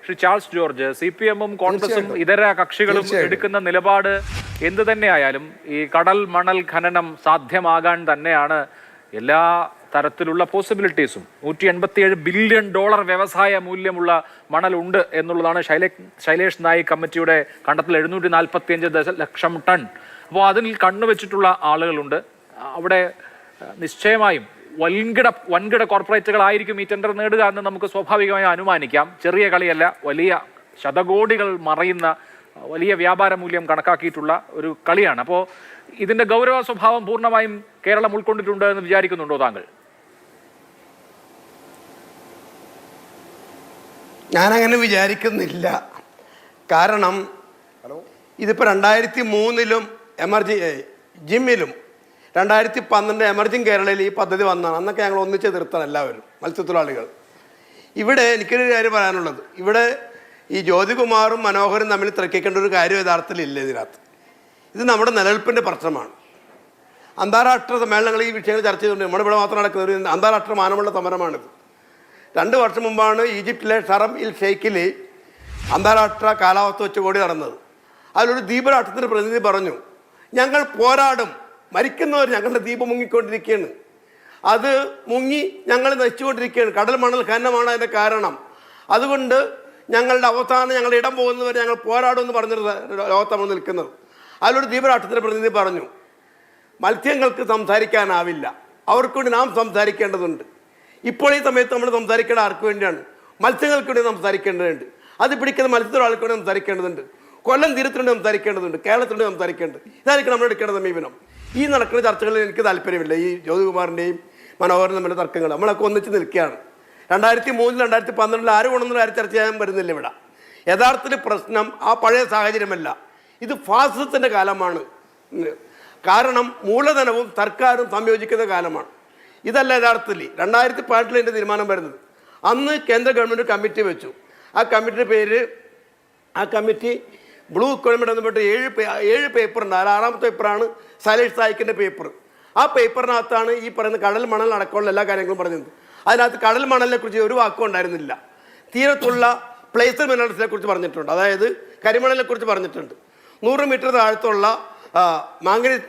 Shri Charles George, CPM-ഉം കോൺഗ്രസും ഇതര കക്ഷികളും എടുക്കുന്ന നിലപാട് എന്ത് തന്നെയായാലും ഈ കടൽ മണൽ ഖനനം സാധ്യമാകാൻ തന്നെയാണ് എല്ലാ തരത്തിലുള്ള പോസിബിലിറ്റീസും. $187 ബില്യൺ വ്യവസായ മൂല്യമുള്ള മണലുണ്ട് എന്നുള്ളതാണ് ശൈലേഷ് നായിക് കമ്മിറ്റിയുടെ കണ്ടെത്തൽ. 745 ദശലക്ഷം ടൺ. അപ്പോൾ അതിൽ കണ്ണുവെച്ചിട്ടുള്ള ആളുകളുണ്ട്. അവിടെ നിശ്ചയമായും വൻകിട കോർപ്പറേറ്റുകളായിരിക്കും ഈ ടെൻഡർ നേടുക എന്ന് നമുക്ക് സ്വാഭാവികമായി അനുമാനിക്കാം. ചെറിയ കളിയല്ല, വലിയ ശതകോടികൾ മറയുന്ന വലിയ വ്യാപാര മൂല്യം കണക്കാക്കിയിട്ടുള്ള ഒരു കളിയാണ്. അപ്പോൾ ഇതിന്റെ ഗൗരവ സ്വഭാവം പൂർണ്ണമായും കേരളം ഉൾക്കൊണ്ടിട്ടുണ്ട് എന്ന് വിചാരിക്കുന്നുണ്ടോ താങ്കൾ? ഞാനങ്ങനെ വിചാരിക്കുന്നില്ല. കാരണം ഇതിപ്പോൾ 2003 ജിമ്മിലും 2012 എമർജിങ് കേരളയിൽ ഈ പദ്ധതി വന്നതാണ്. അന്നൊക്കെ ഞങ്ങൾ ഒന്നിച്ച് എതിർത്താണ് എല്ലാവരും, മത്സ്യത്തൊഴിലാളികൾ. ഇവിടെ എനിക്കൊരു കാര്യം പറയാനുള്ളത്, ഇവിടെ ഈ ജ്യോതികുമാറും മനോഹരും തമ്മിൽ തർക്കിക്കേണ്ട ഒരു കാര്യം യഥാർത്ഥത്തിൽ ഇല്ല ഇതിനകത്ത്. ഇത് നമ്മുടെ നിലനിൽപ്പിൻ്റെ പ്രശ്നമാണ്. അന്താരാഷ്ട്ര സമ്മേളനങ്ങൾ ഈ വിഷയങ്ങൾ ചർച്ച ചെയ്തുകൊണ്ട് നമ്മളിവിടെ മാത്രം നടക്കുന്ന ഒരു അന്താരാഷ്ട്ര മാനമുള്ള സമരമാണിത്. 2 വർഷം മുമ്പാണ് ഈജിപ്തിലെ ഷറം ഇൽ ഷെയ്ഖിൽ അന്താരാഷ്ട്ര കാലാവസ്ഥ ഉച്ചകോടി നടന്നത്. അതിലൊരു ദ്വീപരാഷ്ട്രത്തിൻ്റെ പ്രതിനിധി പറഞ്ഞു, ഞങ്ങൾ പോരാടും, മരിക്കുന്നവർ ഞങ്ങളുടെ ദ്വീപ് മുങ്ങിക്കൊണ്ടിരിക്കുകയാണ്, അത് മുങ്ങി ഞങ്ങൾ നശിച്ചുകൊണ്ടിരിക്കുകയാണ്, കടൽ മണൽ ഖനനമാണ് അതിൻ്റെ കാരണം, അതുകൊണ്ട് ഞങ്ങളുടെ അവസാനം ഞങ്ങളുടെ ഇടം പോകുന്നവർ ഞങ്ങൾ പോരാടും എന്ന് പറഞ്ഞൊരു ലോകത്താണ് നിൽക്കുന്നത്. അതിലൊരു ദ്വീപരാഷ്ട്രത്തിൻ്റെ പ്രതിനിധി പറഞ്ഞു, മത്സ്യങ്ങൾക്ക് സംസാരിക്കാനാവില്ല, അവർക്ക് വേണ്ടി നാം സംസാരിക്കേണ്ടതുണ്ട്. ഇപ്പോൾ ഈ സമയത്ത് നമ്മൾ സംസാരിക്കേണ്ട ആർക്ക് വേണ്ടിയാണ്? മത്സ്യങ്ങൾക്ക് വേണ്ടി സംസാരിക്കേണ്ടതുണ്ട്, അത് പിടിക്കുന്ന മത്സ്യത്തൊഴിലാളികൾക്ക് വേണ്ടി സംസാരിക്കേണ്ടതുണ്ട്, കൊല്ലം തീരത്തിനുവേണ്ടി സംസാരിക്കേണ്ടതുണ്ട്, കേരളത്തിനുവേണ്ടി സംസാരിക്കേണ്ടത്. ഇതായിരിക്കും നമ്മൾ എടുക്കേണ്ട സമീപനം. ഈ നടക്കുന്ന ചർച്ചകളിൽ എനിക്ക് താല്പര്യമില്ല. ഈ ജ്യോതികുമാറിൻ്റെയും മനോഹരനും തമ്മിലുള്ള തർക്കങ്ങൾ നമ്മളൊക്കെ ഒന്നിച്ച് നിൽക്കുകയാണ്. 2003 2012 ആരും കൊണ്ടൊന്നും ആരും ചർച്ച ചെയ്യാൻ വരുന്നില്ല ഇവിടെ. യഥാർത്ഥത്തിൽ പ്രശ്നം ആ പഴയ സാഹചര്യമല്ല, ഇത് ഫാസിസത്തിൻ്റെ കാലമാണ്. കാരണം മൂലധനവും സർക്കാരും സംയോജിക്കുന്ന കാലമാണ്. ഇതല്ല യഥാർത്ഥത്തിൽ 2018 ഇതിൻ്റെ തീരുമാനം വരുന്നത്. അന്ന് കേന്ദ്ര ഗവൺമെൻറ് കമ്മിറ്റി വെച്ചു. ആ കമ്മിറ്റി ബ്ലൂ ഇക്കോണമി ബന്ധപ്പെട്ട് 7 പേപ്പറുണ്ട്. അതിൽ 6ാമത്തെ പേപ്പറാണ് ശൈലേഷ് നായിക്കിൻ്റെ പേപ്പർ. ആ പേപ്പറിനകത്താണ് ഈ പറയുന്ന കടൽ മണൽ അടക്കമുള്ള എല്ലാ കാര്യങ്ങളും പറഞ്ഞത്. അതിനകത്ത് കടൽ മണലിനെ കുറിച്ച് ഒരു വാക്കും ഉണ്ടായിരുന്നില്ല. തീരത്തുള്ള പ്ലേസർ മിനറൽസിനെ കുറിച്ച് പറഞ്ഞിട്ടുണ്ട്, അതായത് കരിമണലിനെ കുറിച്ച് പറഞ്ഞിട്ടുണ്ട്. 100 മീറ്റർ താഴത്തുള്ള മാംഗനീസ്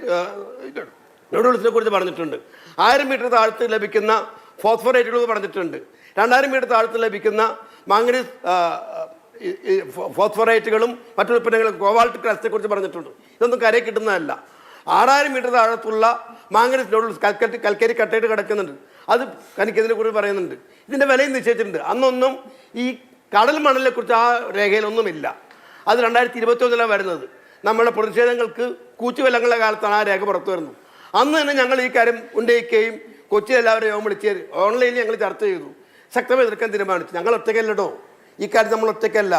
നൂഡിൽസിനെ കുറിച്ച് പറഞ്ഞിട്ടുണ്ട്. 1000 മീറ്റർ താഴത്ത് ലഭിക്കുന്ന ഫോസ്ഫറേറ്റുകൾ പറഞ്ഞിട്ടുണ്ട്. 2000 മീറ്റർ താഴത്ത് ലഭിക്കുന്ന മാംഗനീസ് ഫോസ്ഫറേറ്റുകളും മറ്റു ഉൽപ്പന്നങ്ങളും കോവാൾട്ട് ക്രസ്റ്റിനെ കുറിച്ച് പറഞ്ഞിട്ടുണ്ട്. ഇതൊന്നും കരയിൽ കിട്ടുന്നതല്ല. 6000 മീറ്റർ താഴത്തുള്ള മാംഗനീസ് നൂഡിൽസ് കൽക്കരി കട്ടയിട്ട് കിടക്കുന്നുണ്ട്, അത് കനിക്കതിനെ കുറിച്ച് പറയുന്നുണ്ട്. ഇതിൻ്റെ വിലയും നിശ്ചയിച്ചിട്ടുണ്ട്. അന്നൊന്നും ഈ കടൽ മണലിനെ കുറിച്ച് ആ രേഖയിലൊന്നുമില്ല. അത് 2021 വരുന്നത്. നമ്മുടെ പ്രതിഷേധങ്ങൾക്ക് കൂച്ചുവെല്ലങ്ങളുടെ കാലത്താണ് ആ രേഖ പുറത്തു വരുന്നത്. അന്ന് തന്നെ ഞങ്ങൾ ഈ കാര്യം ഉന്നയിക്കുകയും കൊച്ചി എല്ലാവരും യോഗം വിളിച്ച് ഓൺലൈനിൽ ഞങ്ങൾ ചർച്ച ചെയ്തു, ശക്തമായി എതിർക്കാൻ തീരുമാനിച്ചു. ഞങ്ങൾ ഒറ്റയ്ക്കല്ലോ, ഈ കാര്യം നമ്മൾ ഒറ്റയ്ക്കല്ല,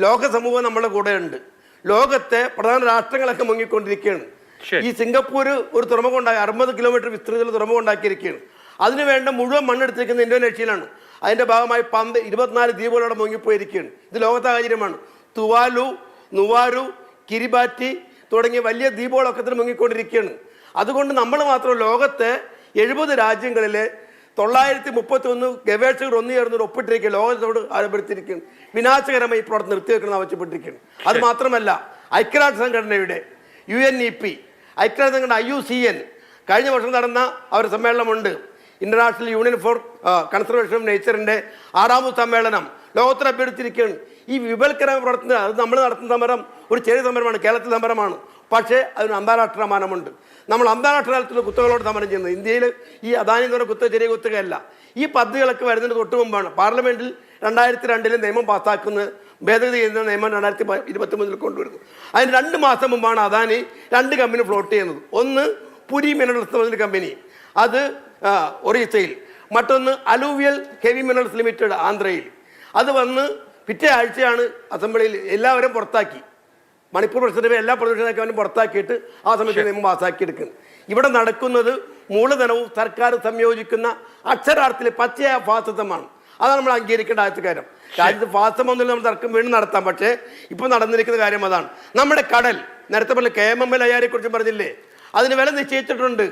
ലോക സമൂഹം നമ്മുടെ കൂടെ ഉണ്ട്. ലോകത്തെ പ്രധാന രാഷ്ട്രങ്ങളൊക്കെ മുങ്ങിക്കൊണ്ടിരിക്കുകയാണ്. ഈ സിംഗപ്പൂർ ഒരു തുറമുഖം ഉണ്ടാക്കി 60 കിലോമീറ്റർ വിസ്തൃതിയിൽ തുറമുഖം ഉണ്ടാക്കിയിരിക്കുകയാണ്. അതിനുവേണ്ട മുഴുവൻ മണ്ണെടുത്തിരിക്കുന്നത് ഇന്തോനേഷ്യയിലാണ്. അതിൻ്റെ ഭാഗമായി 24 ദ്വീപുകളോടെ മുങ്ങിപ്പോയിരിക്കുകയാണ്. ഇത് ലോക സാഹചര്യമാണ്. തുവാലു, നുവാരു, കിരിബാറ്റി തുടങ്ങിയ വലിയ ദ്വീപുകളൊക്കെ തന്നെ മുങ്ങിക്കൊണ്ടിരിക്കുകയാണ്. അതുകൊണ്ട് നമ്മൾ മാത്രം ലോകത്തെ 70 രാജ്യങ്ങളിലെ 931 ഗവേഷകർ ഒന്നുചേർന്ന് ഒപ്പിട്ടിരിക്കുക, ലോകത്തോട് ആരംഭിച്ചിരിക്കുകയാണ്. വിനാശകരമായി പ്രവർത്തനം നിർത്തിവെക്കണം ആവശ്യപ്പെട്ടിരിക്കുകയാണ്. അത് മാത്രമല്ല, ഐക്യരാഷ്ട്ര സംഘടനയുടെ UNEP, ഐക്യരാഷ്ട്ര സംഘടന IUCN കഴിഞ്ഞ വർഷം നടന്ന അവരുടെ സമ്മേളനമുണ്ട്. International union for conservation of നേച്ചറിൻ്റെ 6ാമത് സമ്മേളനം ലോകത്തിൽ അഭ്യർത്ഥിച്ചിരിക്കുകയാണ്. ഈ വിപൽക്കര പ്രവർത്തനം അത് നമ്മൾ നടത്തുന്ന സമരം ഒരു ചെറിയ സമരമാണ്, കേരളത്തിലെ സമരമാണ്. പക്ഷേ അതിന് അന്താരാഷ്ട്ര മാനമുണ്ട്. നമ്മൾ അന്താരാഷ്ട്ര തലത്തിലുള്ള കുത്തകളോട് സമരം ചെയ്യുന്നത്. ഇന്ത്യയിൽ ഈ അദാനി എന്ന് പറയുന്ന കുത്തക ചെറിയ കുത്തകയല്ല. ഈ പദ്ധതികളൊക്കെ വരുന്നതിന് തൊട്ട് മുമ്പാണ് പാർലമെൻറ്റിൽ 2002 നിയമം പാസ്സാക്കുന്ന ഭേദഗതി ചെയ്യുന്ന നിയമം 2023 കൊണ്ടുവരുന്നു. അതിന് 2 മാസം മുമ്പാണ് അദാനി 2 കമ്പനി ഫ്ലോട്ട് ചെയ്യുന്നത്. ഒന്ന് പുരി മിനറൽസ് കമ്പനി, അത് ഒറീസയിൽ, മറ്റൊന്ന് അലൂവിയൽ ഹെവി മിനറൽസ് ലിമിറ്റഡ് ആന്ധ്രയിൽ. അത് വന്ന് പിറ്റേ ആഴ്ചയാണ് അസംബ്ലിയിൽ എല്ലാവരും പുറത്താക്കി. മണിപ്പൂർ പ്രസിഡന്റ് എല്ലാ പ്രതിപക്ഷ പുറത്താക്കിയിട്ട് ആ സമയത്ത് നിയമം പാസ്സാക്കിയെടുക്കുന്നത്. ഇവിടെ നടക്കുന്നത് മൂലധനവും സർക്കാർ സംയോജിക്കുന്ന അക്ഷരാർത്ഥത്തിൽ പച്ചയായ ഫാസിസമാണ്. അതാണ് നമ്മൾ അംഗീകരിക്കേണ്ട ആദ്യത്തെ കാര്യം. രാജ്യത്ത് ഫാസിസം ഒന്നും നമ്മൾ തർക്കം വീണ്ടും നടത്താം. പക്ഷേ ഇപ്പോൾ നടന്നിരിക്കുന്ന കാര്യം അതാണ്. നമ്മുടെ കടൽ, നേരത്തെ പറഞ്ഞ KMML അയ്യാരെ കുറിച്ച് പറഞ്ഞില്ലേ, അതിന് വില നിശ്ചയിച്ചിട്ടുണ്ട്.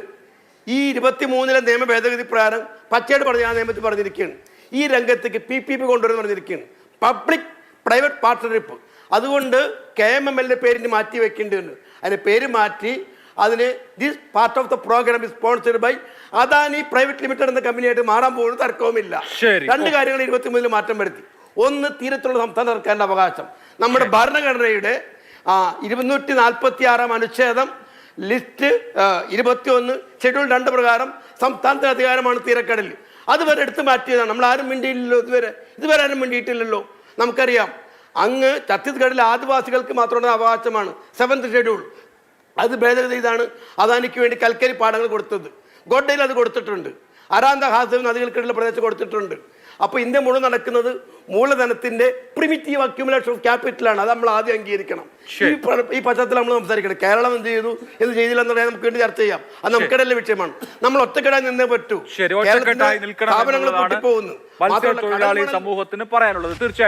ഈ 23 നിയമ ഭേദഗതി പ്രകാരം പച്ചയായിട്ട് പറഞ്ഞ ആ നിയമത്തിൽ പറഞ്ഞിരിക്കുകയാണ്. ഈ രംഗത്തേക്ക് PPP കൊണ്ടുവരുന്ന പറഞ്ഞിരിക്കുകയാണ്. Public private partnership. അതുകൊണ്ട് KMML പേരിന് മാറ്റി വെക്കേണ്ടതുണ്ട്. അതിന്റെ പേര് മാറ്റി അതിന് this part of the programme is sponsored by Adani private limited എന്ന കമ്പനിയായിട്ട് മാറാൻ പോകുന്നത് തർക്കവുമില്ല. രണ്ട് കാര്യങ്ങൾ 23 മാറ്റം വരുത്തി. ഒന്ന്, തീരത്തുള്ള സംസ്ഥാന സർക്കാരിന്റെ അവകാശം. നമ്മുടെ ഭരണഘടനയുടെ 246 അനുച്ഛേദം ലിസ്റ്റ് 21 ഷെഡ്യൂൾ 2 പ്രകാരം സംസ്ഥാനത്തിന് അധികാരമാണ് തീരക്കടലിൽ. അതുവരെ എടുത്തു മാറ്റിയതാണ്. നമ്മൾ ആരും മിണ്ടിയില്ലല്ലോ, ഇതുവരെ ആരും മിണ്ടിയിട്ടില്ലല്ലോ. നമുക്കറിയാം, അങ്ങ് ഛത്തീസ്ഗഡിലെ ആദിവാസികൾക്ക് മാത്രമുള്ള അവകാശമാണ് 7th ഷെഡ്യൂൾ. അത് ഭേദഗതി ചെയ്താണ് അദാനിക്ക് വേണ്ടി കൽക്കരി പാടങ്ങൾ കൊടുത്തത്. ഗോഡയിൽ അത് കൊടുത്തിട്ടുണ്ട്. അരാന്ത ഹാസവ് നദികൾക്കിടയിലെ പ്രദേശത്ത് കൊടുത്തിട്ടുണ്ട്. അപ്പോൾ ഇന്ത്യ മുഴുവൻ നടക്കുന്നത് മൂലധനത്തിന്റെ പ്രിമിറ്റീവ് അക്യുമുലേഷൻ ഓഫ് ക്യാപിറ്റലാണ്. അത് നമ്മൾ ആദ്യം അംഗീകരിക്കണം. ഈ പശ്ചാത്തലത്തിൽ നമ്മൾ സംസാരിക്കണം. കേരളം എന്ത് ചെയ്തു, എന്ത് ചെയ്തില്ല എന്ന് പറയാൻ നമുക്ക് വേണ്ടി ചർച്ച ചെയ്യാം. അത് നമുക്കിടയിലെ വിഷയമാണ്. നമ്മൾ ഒറ്റക്കെട്ടായി നിന്നേ പറ്റൂ. സ്ഥാപനങ്ങൾ പൊട്ടിപ്പോകുന്നു. സമൂഹത്തിന് പറയാനുള്ളത് തീർച്ചയായിട്ടും